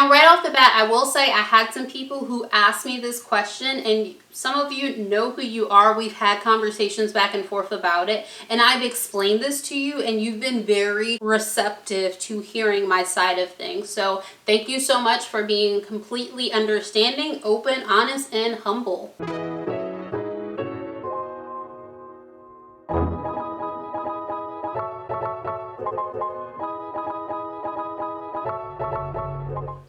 Now, right off the bat, I will say I had some people who asked me this question, and some of you know who you are. We've had conversations back and forth about it, and I've explained this to you, and you've been very receptive to hearing my side of things. So thank you so much for being completely understanding, open, honest, and humble.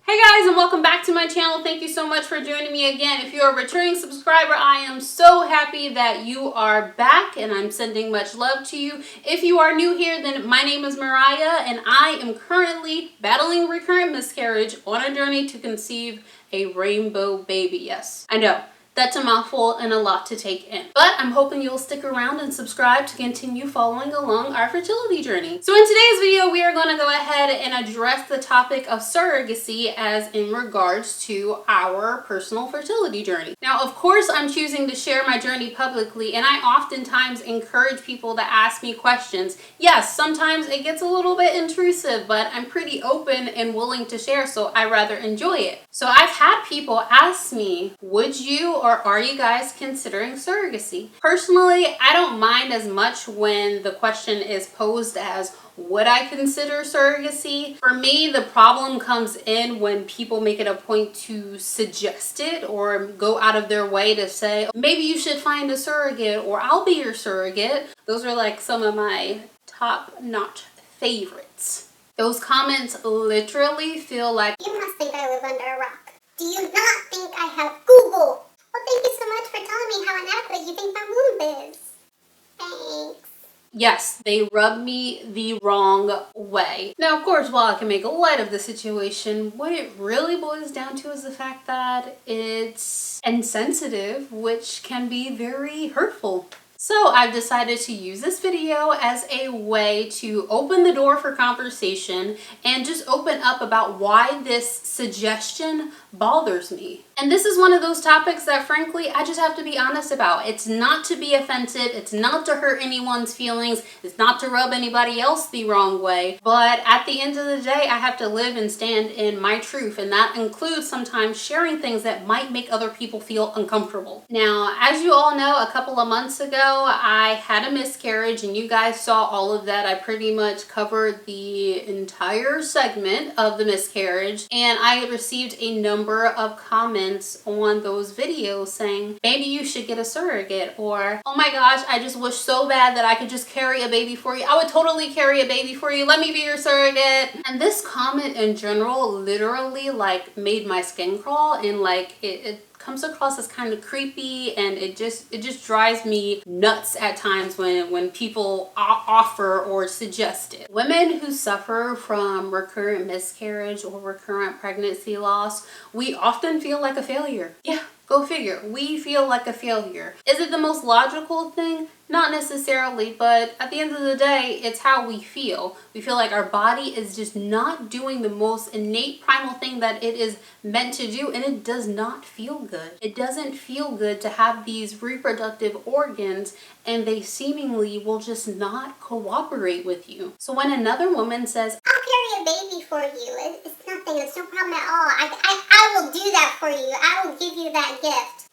Hey guys, and welcome back to my channel. Thank you so much for joining me again. If you're a returning subscriber, I am so happy that you are back, and I'm sending much love to you. If you are new here, then my name is Mariah, and I am currently battling recurrent miscarriage on a journey to conceive a rainbow baby. Yes, I know. That's a mouthful and a lot to take in. But I'm hoping you'll stick around and subscribe to continue following along our fertility journey. So in today's video, we are going to go ahead and address the topic of surrogacy as in regards to our personal fertility journey. Now, of course, I'm choosing to share my journey publicly, and I oftentimes encourage people to ask me questions. Yes, sometimes it gets a little bit intrusive, but I'm pretty open and willing to share, so I rather enjoy it. So I've had people ask me, would you or are you guys considering surrogacy? Personally, I don't mind as much when the question is posed as, would I consider surrogacy? For me, the problem comes in when people make it a point to suggest it or go out of their way to say, maybe you should find a surrogate, or I'll be your surrogate. Those are like some of my top-notch favorites. Those comments literally feel like, you must think I live under a rock. Do you not think I have Google? Well, thank you so much for telling me how inadequate you think my womb is. Thanks. yes, they rub me the wrong way. Now, of course, while I can make light of the situation, what it really boils down to is the fact that it's insensitive, which can be very hurtful. So I've decided to use this video as a way to open the door for conversation and just open up about why this suggestion bothers me. And this is one of those topics that frankly, I just have to be honest about. It's not to be offensive, it's not to hurt anyone's feelings, it's not to rub anybody else the wrong way, but at the end of the day, I have to live and stand in my truth, and that includes sometimes sharing things that might make other people feel uncomfortable. Now, as you all know, a couple of months ago, I had a miscarriage, and you guys saw all of that. I pretty much covered the entire segment of the miscarriage, and I received a number of comments on those videos saying, maybe you should get a surrogate, or, oh my gosh, I just wish so bad that I could just carry a baby for you. I would totally carry a baby for you. Let me be your surrogate. And this comment in general literally like made my skin crawl, and like it comes across as kind of creepy, and it just drives me nuts at times when people offer or suggest it. Women who suffer from recurrent miscarriage or recurrent pregnancy loss, we often feel like a failure. Yeah, go figure. We feel like a failure. Is it the most logical thing? Not necessarily, but at the end of the day, it's how we feel. We feel like our body is just not doing the most innate primal thing that it is meant to do, and it does not feel good. It doesn't feel good to have these reproductive organs, and they seemingly will just not cooperate with you. So when another woman says, I'll carry a baby for you. It's nothing. It's no problem at all. I will do that for you. I will give you that gift.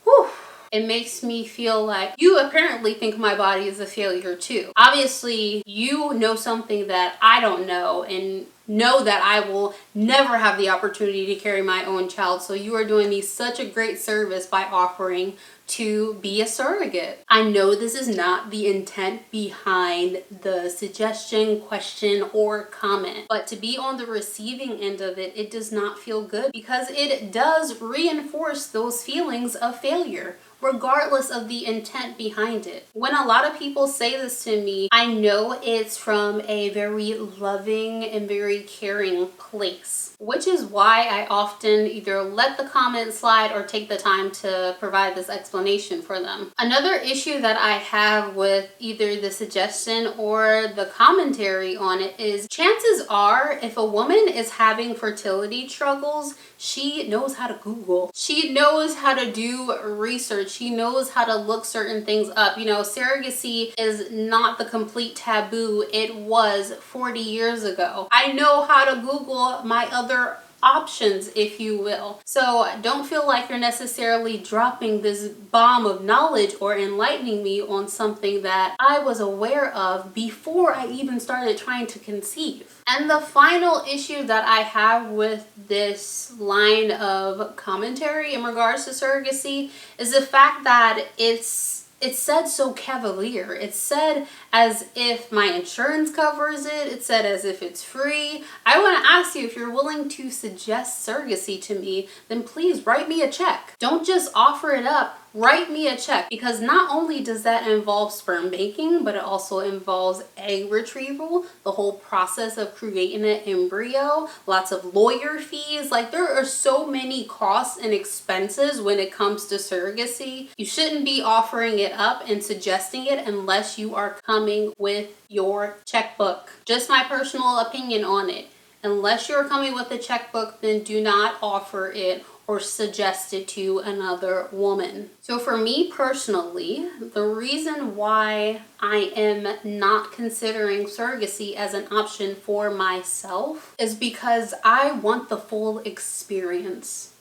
whew, it makes me feel like you apparently think my body is a failure too. Obviously, you know something that I don't know, and know that I will never have the opportunity to carry my own child. So you are doing me such a great service by offering to be a surrogate. I know this is not the intent behind the suggestion, question, or comment, but to be on the receiving end of it, it does not feel good, because it does reinforce those feelings of failure, regardless of the intent behind it. When a lot of people say this to me, I know it's from a very loving and very caring place, which is why I often either let the comment slide or take the time to provide this explanation for them. Another issue that I have with either the suggestion or the commentary on it is, chances are if a woman is having fertility struggles, she knows how to Google. She knows how to do research. She knows how to look certain things up. You know, surrogacy is not the complete taboo it was 40 years ago. I know how to Google my other options, if you will. So don't feel like you're necessarily dropping this bomb of knowledge or enlightening me on something that I was aware of before I even started trying to conceive. And the final issue that I have with this line of commentary in regards to surrogacy is the fact that it's said so cavalier. It's said as if my insurance covers it. It's said as if it's free. I want to ask you, if you're willing to suggest surrogacy to me, then please write me a check. Don't just offer it up. Write me a check, because not only does that involve sperm banking, but it also involves egg retrieval, the whole process of creating an embryo, lots of lawyer fees. Like, there are so many costs and expenses when it comes to surrogacy. You shouldn't be offering it up and suggesting it unless you are coming with your checkbook. Just my personal opinion on it. Unless you're coming with a checkbook, then do not offer it or suggest it to another woman. So for me personally, the reason why I am not considering surrogacy as an option for myself is because I want the full experience.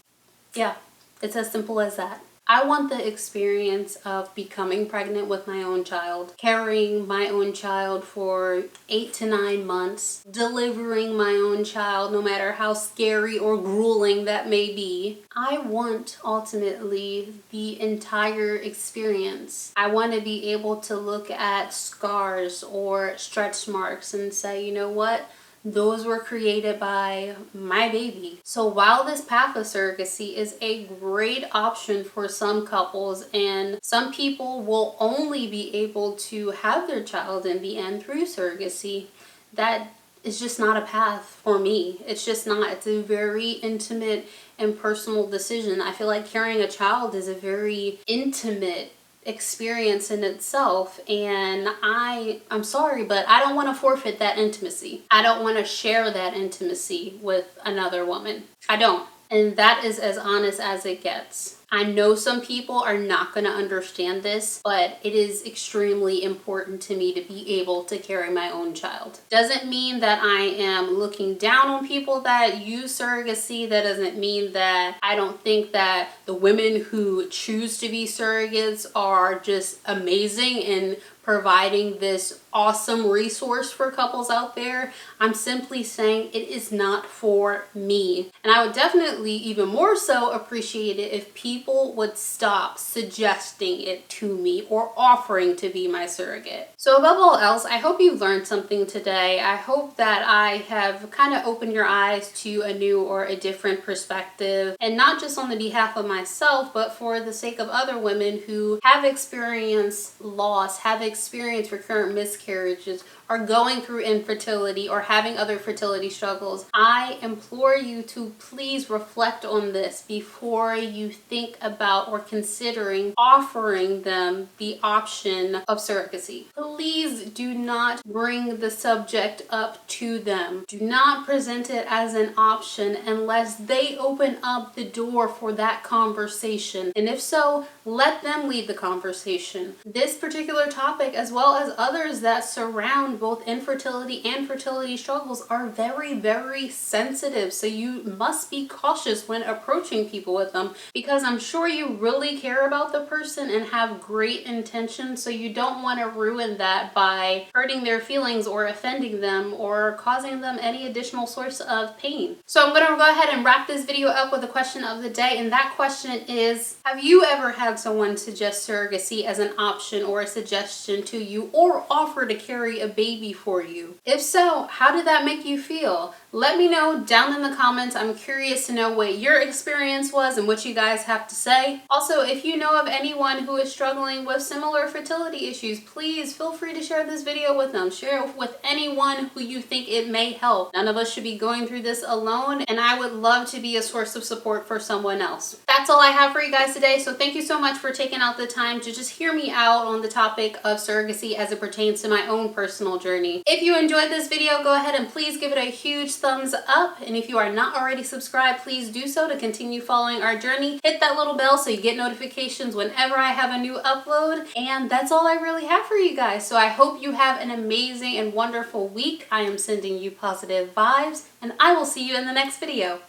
Yeah, it's as simple as that. I want the experience of becoming pregnant with my own child, carrying my own child for 8 to 9 months, delivering my own child, no matter how scary or grueling that may be. I want ultimately the entire experience. I want to be able to look at scars or stretch marks and say, you know what? Those were created by my baby. So while this path of surrogacy is a great option for some couples, and some people will only be able to have their child in the end through surrogacy, that is just not a path for me. It's just not. It's a very intimate and personal decision. I feel like carrying a child is a very intimate experience in itself, and I'm sorry, but I don't want to forfeit that intimacy. I don't want to share that intimacy with another woman. I don't. And that is as honest as it gets. I know some people are not going to understand this, but it is extremely important to me to be able to carry my own child. Doesn't mean that I am looking down on people that use surrogacy. That doesn't mean that I don't think that the women who choose to be surrogates are just amazing in providing this awesome resource for couples out there. I'm simply saying it is not for me. And I would definitely even more so appreciate it if people would stop suggesting it to me or offering to be my surrogate. So above all else, I hope you've learned something today. I hope that I have kind of opened your eyes to a new or a different perspective, and not just on the behalf of myself, but for the sake of other women who have experienced loss, have experienced recurrent miscarriages, are going through infertility or having other fertility struggles. I implore you to please reflect on this before you think about or considering offering them the option of surrogacy. Please do not bring the subject up to them. Do not present it as an option unless they open up the door for that conversation. And if so, let them lead the conversation. This particular topic, as well as others that surround both infertility and fertility struggles, are very, very sensitive. So you must be cautious when approaching people with them, because I'm sure you really care about the person and have great intentions. So you don't want to ruin that by hurting their feelings or offending them or causing them any additional source of pain. So I'm going to go ahead and wrap this video up with a question of the day. And that question is, have you ever had someone suggest surrogacy as an option or a suggestion to you, or offer to carry a baby for you? If so, how did that make you feel? Let me know down in the comments. I'm curious to know what your experience was and what you guys have to say. Also, if you know of anyone who is struggling with similar fertility issues, please feel free to share this video with them. Share it with anyone who you think it may help. None of us should be going through this alone, and I would love to be a source of support for someone else. That's all I have for you guys today, so thank you so much for taking out the time to just hear me out on the topic of surrogacy as it pertains to my own personal journey. If you enjoyed this video, go ahead and please give it a huge thumbs up, and if you are not already subscribed, please do so to continue following our journey. Hit that little bell so you get notifications whenever I have a new upload, and that's all I really have for you guys. So I hope you have an amazing and wonderful week. I am sending you positive vibes, and I will see you in the next video.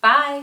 Bye!